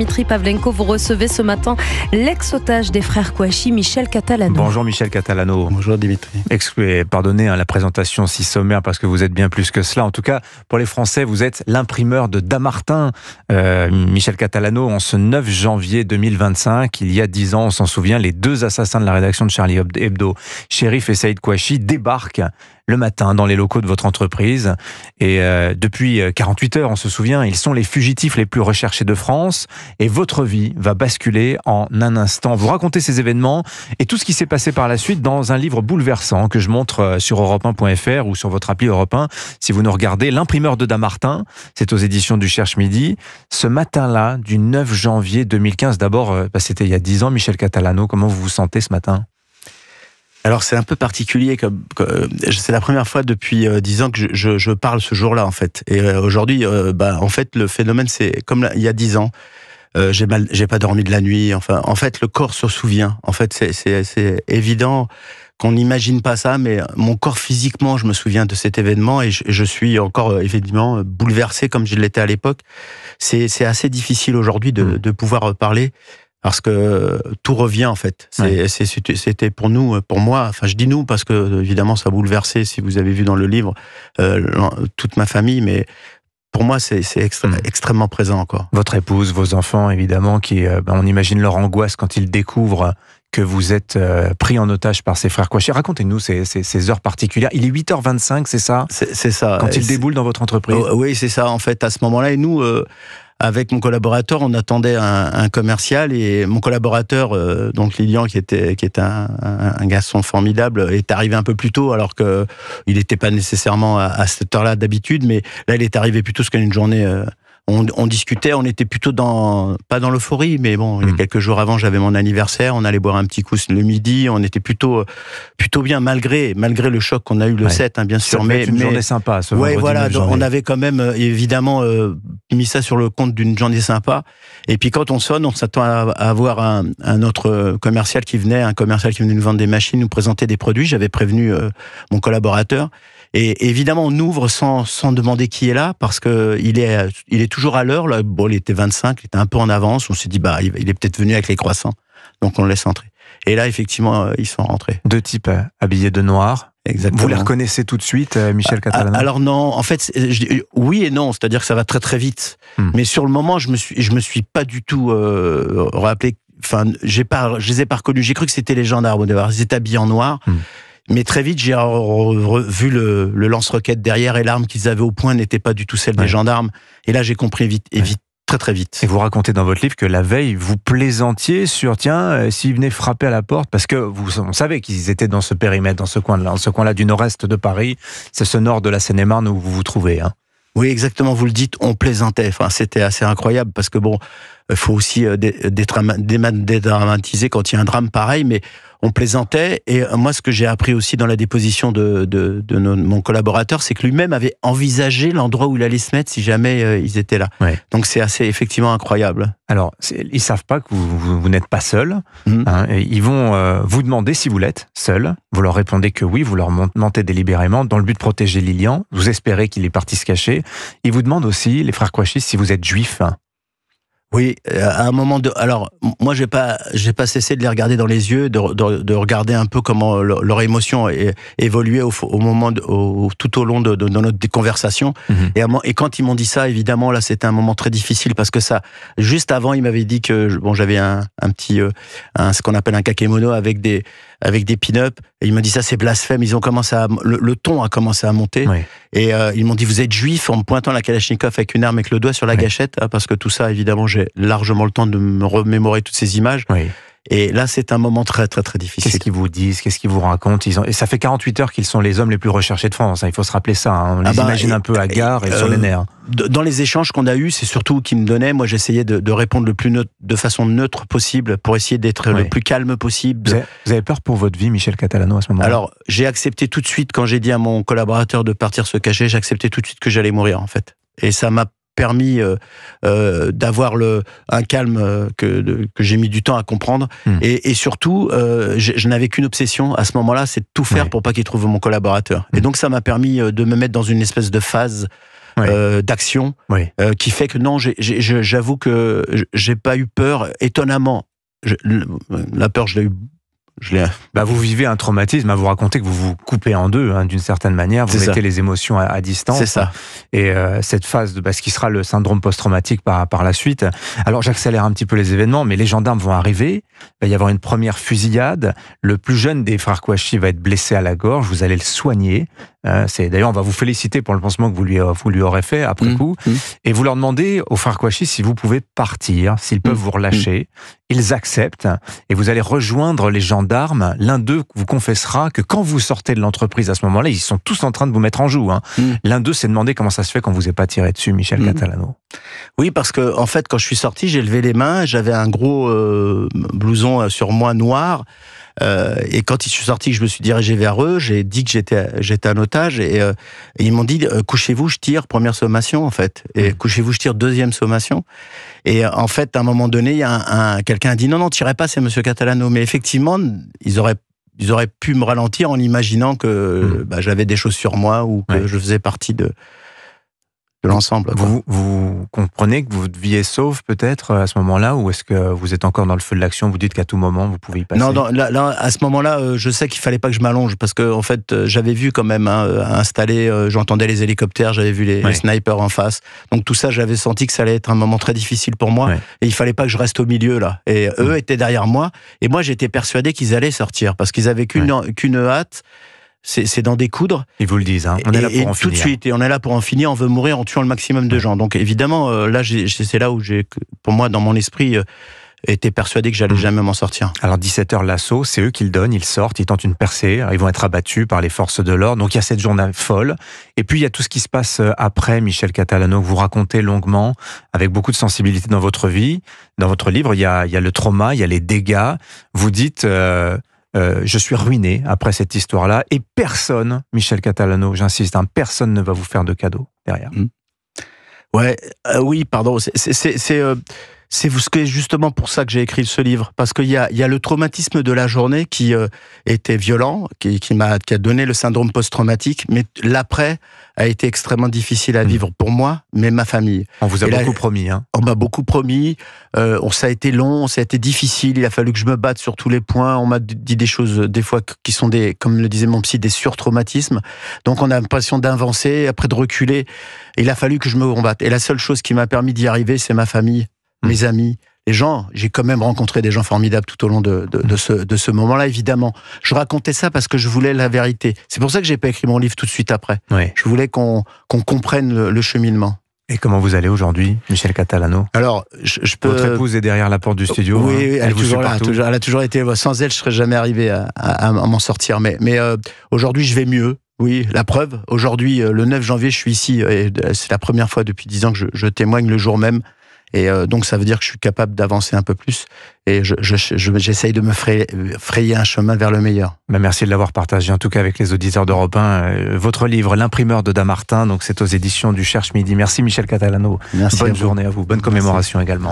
Dimitri Pavlenko. Vous recevez ce matin l'ex-otage des frères Kouachi, Michel Catalano. Bonjour Michel Catalano. Bonjour Dimitri. Pardonnez la présentation si sommaire parce que vous êtes bien plus que cela. En tout cas, pour les Français, vous êtes l'imprimeur de Dammartin. Michel Catalano, en ce 9 janvier 2025, il y a 10 ans, on s'en souvient, les deux assassins de la rédaction de Charlie Hebdo, Cherif et Saïd Kouachi, débarquent le matin dans les locaux de votre entreprise. Et depuis 48 heures, on se souvient, ils sont les fugitifs les plus recherchés de France. Et votre vie va basculer en un instant. Vous racontez ces événements et tout ce qui s'est passé par la suite dans un livre bouleversant que je montre sur europe1.fr ou sur votre appli Europe 1. Si vous nous regardez, L'imprimeur de Dammartin, c'est aux éditions du Cherche Midi. Ce matin-là, du 9 janvier 2015, d'abord, c'était il y a 10 ans, Michel Catalano, comment vous vous sentez ce matin ? Alors c'est un peu particulier, c'est la première fois depuis 10 ans que je parle ce jour-là en fait. Et aujourd'hui, en fait, le phénomène c'est comme il y a 10 ans. J'ai pas dormi de la nuit. Enfin, en fait, le corps se souvient. En fait, c'est évident qu'on n'imagine pas ça, mais mon corps physiquement, je me souviens de cet événement et je suis encore effectivement bouleversé comme je l'étais à l'époque. C'est assez difficile aujourd'hui de pouvoir parler. Parce que tout revient en fait. C'était pour nous, pour moi. Enfin, je dis nous parce que évidemment ça a bouleversé. Si vous avez vu dans le livre toute ma famille, mais pour moi c'est extrêmement présent encore. Votre épouse, vos enfants, évidemment, qui on imagine leur angoisse quand ils découvrent que vous êtes pris en otage par ces frères Kouachi. Racontez-nous ces heures particulières. Il est 8h25, c'est ça ? C'est ça. Quand ils déboulent dans votre entreprise. Oui, c'est ça. En fait, à ce moment-là, et nous. Avec mon collaborateur, on attendait un commercial et mon collaborateur, donc Lilian, qui est un garçon formidable, est arrivé un peu plus tôt alors que il n'était pas nécessairement à cette heure-là d'habitude, mais là il est arrivé plus tôt parce qu'une journée. On discutait, on était plutôt pas dans l'euphorie, mais bon, il y a quelques jours avant, j'avais mon anniversaire, on allait boire un petit coup le midi, on était plutôt bien malgré le choc qu'on a eu le 7, bien sûr. Mais une journée sympa, ce vendredi. Voilà, on avait quand même évidemment mis ça sur le compte d'une journée sympa. Et puis quand on sonne, on s'attend à avoir un autre commercial qui venait nous vendre des machines, nous présenter des produits. J'avais prévenu mon collaborateur. Et évidemment, on ouvre sans demander qui est là, parce que il est toujours à l'heure. Là, bon, il était 25, il était un peu en avance. On s'est dit, il est peut-être venu avec les croissants. Donc, on le laisse entrer. Et là, effectivement, ils sont rentrés. Deux types habillés de noir. Exactement. Vous les reconnaissez tout de suite, Michel Catalano ? Alors non, en fait, oui et non. C'est-à-dire que ça va très très vite. Mais sur le moment, je me suis pas du tout rappelé. Enfin, je les ai pas reconnus. J'ai cru que c'était les gendarmes au départ. Ils étaient habillés en noir. Mais très vite, j'ai revu le lance-roquette derrière et l'arme qu'ils avaient au poing n'était pas du tout celle des gendarmes. Et là, j'ai compris vite, très très vite. Et vous racontez dans votre livre que la veille, vous plaisantiez sur, s'ils venaient frapper à la porte, parce que on savait qu'ils étaient dans ce périmètre, dans ce coin-là du nord-est de Paris. C'est ce nord de la Seine-et-Marne où vous vous trouvez. Oui, exactement, vous le dites, on plaisantait. Enfin, c'était assez incroyable parce que il faut aussi dédramatiser quand il y a un drame pareil, mais on plaisantait. Et moi, ce que j'ai appris aussi dans la déposition de mon collaborateur, c'est que lui-même avait envisagé l'endroit où il allait se mettre si jamais ils étaient là. Ouais. Donc c'est assez effectivement incroyable. Alors, ils savent pas que vous n'êtes pas seul. Ils vont vous demander si vous l'êtes seul. Vous leur répondez que oui, vous leur mentez délibérément dans le but de protéger Lilian. Vous espérez qu'il est parti se cacher. Ils vous demandent aussi, les frères Kouachi, si vous êtes juif. Oui, à un moment alors moi j'ai pas cessé de les regarder dans les yeux, de regarder un peu comment leur émotion évoluait au moment tout au long de notre conversation. Et quand ils m'ont dit ça, évidemment là c'était un moment très difficile parce que ça, juste avant ils m'avaient dit que j'avais un petit ce qu'on appelle un kakémono avec des pin-up, et ils m'ont dit ça c'est blasphème. Ils ont commencé le ton a commencé à monter. Et ils m'ont dit vous êtes juif, en me pointant la Kalachnikov avec une arme avec le doigt sur la gâchette, parce que tout ça évidemment j'ai largement le temps de me remémorer toutes ces images. Et là, c'est un moment très, très, très difficile. Qu'est-ce qu'ils vous disent ? Qu'est-ce qu'ils vous racontent ? Et ça fait 48 heures qu'ils sont les hommes les plus recherchés de France. Il faut se rappeler ça. On les imagine un peu hagards et sur les nerfs. Dans les échanges qu'on a eus, c'est surtout qu'ils me donnaient. Moi, j'essayais de répondre de façon neutre possible pour essayer d'être le plus calme possible. Vous avez peur pour votre vie, Michel Catalano, à ce moment-là ? Alors, j'ai accepté tout de suite, quand j'ai dit à mon collaborateur de partir se cacher, j'ai accepté tout de suite que j'allais mourir, en fait. Et ça m'a permis d'avoir un calme que j'ai mis du temps à comprendre. Et surtout, je n'avais qu'une obsession à ce moment-là, c'est de tout faire pour pas qu'il trouve mon collaborateur. Et donc ça m'a permis de me mettre dans une espèce de phase d'action, Oui. qui fait que non, j'avoue que j'ai pas eu peur, étonnamment. La peur, je l'ai eu. Vous vivez un traumatisme, vous racontez que vous vous coupez en deux, d'une certaine manière, vous mettez les émotions à distance. C'est ça. Et cette phase de ce qui sera le syndrome post-traumatique par la suite. Alors j'accélère un petit peu les événements, mais les gendarmes vont arriver, il va y avoir une première fusillade, le plus jeune des frères Kouachi va être blessé à la gorge, vous allez le soigner. D'ailleurs, on va vous féliciter pour le pansement que vous lui aurez fait après coup. Et vous leur demandez aux frères Kouachi si vous pouvez partir, s'ils peuvent vous relâcher. Ils acceptent et vous allez rejoindre les gendarmes. L'un d'eux vous confessera que quand vous sortez de l'entreprise à ce moment-là, ils sont tous en train de vous mettre en joue. L'un d'eux s'est demandé comment ça se fait qu'on vous ait pas tiré dessus, Michel Catalano. Oui, parce que en fait, quand je suis sorti, j'ai levé les mains, j'avais un gros blouson sur moi noir. Et quand je suis sorti, que je me suis dirigé vers eux, j'ai dit que j'étais un otage et ils m'ont dit couchez-vous, je tire, première sommation en fait, et couchez-vous, je tire, deuxième sommation. Et en fait, à un moment donné, il y a quelqu'un a dit non, tirez pas, c'est Monsieur Catalano. Mais effectivement, ils auraient pu me ralentir en imaginant que j'avais des choses sur moi ou que je faisais partie de l'ensemble. Vous comprenez que vous deviez sauve peut-être à ce moment-là, ou est-ce que vous êtes encore dans le feu de l'action, vous dites qu'à tout moment vous pouvez y passer? Non, là, à ce moment-là, je sais qu'il fallait pas que je m'allonge parce que en fait, j'avais vu quand même installer, j'entendais les hélicoptères, j'avais vu les snipers en face. Donc tout ça, j'avais senti que ça allait être un moment très difficile pour moi et il fallait pas que je reste au milieu là. Et eux étaient derrière moi et moi j'étais persuadé qu'ils allaient sortir parce qu'ils avaient qu'une hâte. C'est d'en découdre. Ils vous le disent, on est là pour en finir. Tout de suite, et on est là pour en finir, on veut mourir en tuant le maximum de gens. Donc évidemment, là, c'est là où pour moi, dans mon esprit, été persuadé que j'allais jamais m'en sortir. Alors 17h l'assaut, c'est eux qui le donnent, ils sortent, ils tentent une percée, ils vont être abattus par les forces de l'ordre. Donc il y a cette journée folle. Et puis il y a tout ce qui se passe après, Michel Catalano, que vous racontez longuement, avec beaucoup de sensibilité dans votre vie. Dans votre livre, il y a le trauma, il y a les dégâts. Vous dites... je suis ruiné après cette histoire-là et personne, Michel Catalano, j'insiste, personne ne va vous faire de cadeau derrière. Oui, pardon, c'est justement pour ça que j'ai écrit ce livre, parce qu'il y a le traumatisme de la journée qui était violent, qui a donné le syndrome post-traumatique, mais l'après a été extrêmement difficile à vivre pour moi, mais ma famille. On vous a beaucoup promis. On m'a beaucoup promis, ça a été long, ça a été difficile, il a fallu que je me batte sur tous les points, on m'a dit des choses, des fois, qui sont comme le disait mon psy, des surtraumatismes, donc on a l'impression d'avancer, après de reculer, il a fallu que je me combatte. Et la seule chose qui m'a permis d'y arriver, c'est ma famille, mes amis, les gens. J'ai quand même rencontré des gens formidables tout au long de ce moment-là, évidemment. Je racontais ça parce que je voulais la vérité. C'est pour ça que j'ai pas écrit mon livre tout de suite après. Je voulais qu'on comprenne le cheminement. Et comment vous allez aujourd'hui, Michel Catalano? Alors, je peux... Votre épouse est derrière la porte du studio. Oui, elle est toujours là. Elle a toujours été... Sans elle, je serais jamais arrivé à m'en sortir. Mais aujourd'hui, je vais mieux. Oui, la preuve. Aujourd'hui, le 9 janvier, je suis ici. Et c'est la première fois depuis 10 ans que je témoigne le jour même. Et donc ça veut dire que je suis capable d'avancer un peu plus et j'essaye de me frayer un chemin vers le meilleur. Merci de l'avoir partagé en tout cas avec les auditeurs d'Europe 1. Votre livre L'imprimeur de Damartin, donc c'est aux éditions du Cherche Midi. Merci Michel Catalano. Merci. Bonne journée à vous, bonne commémoration également.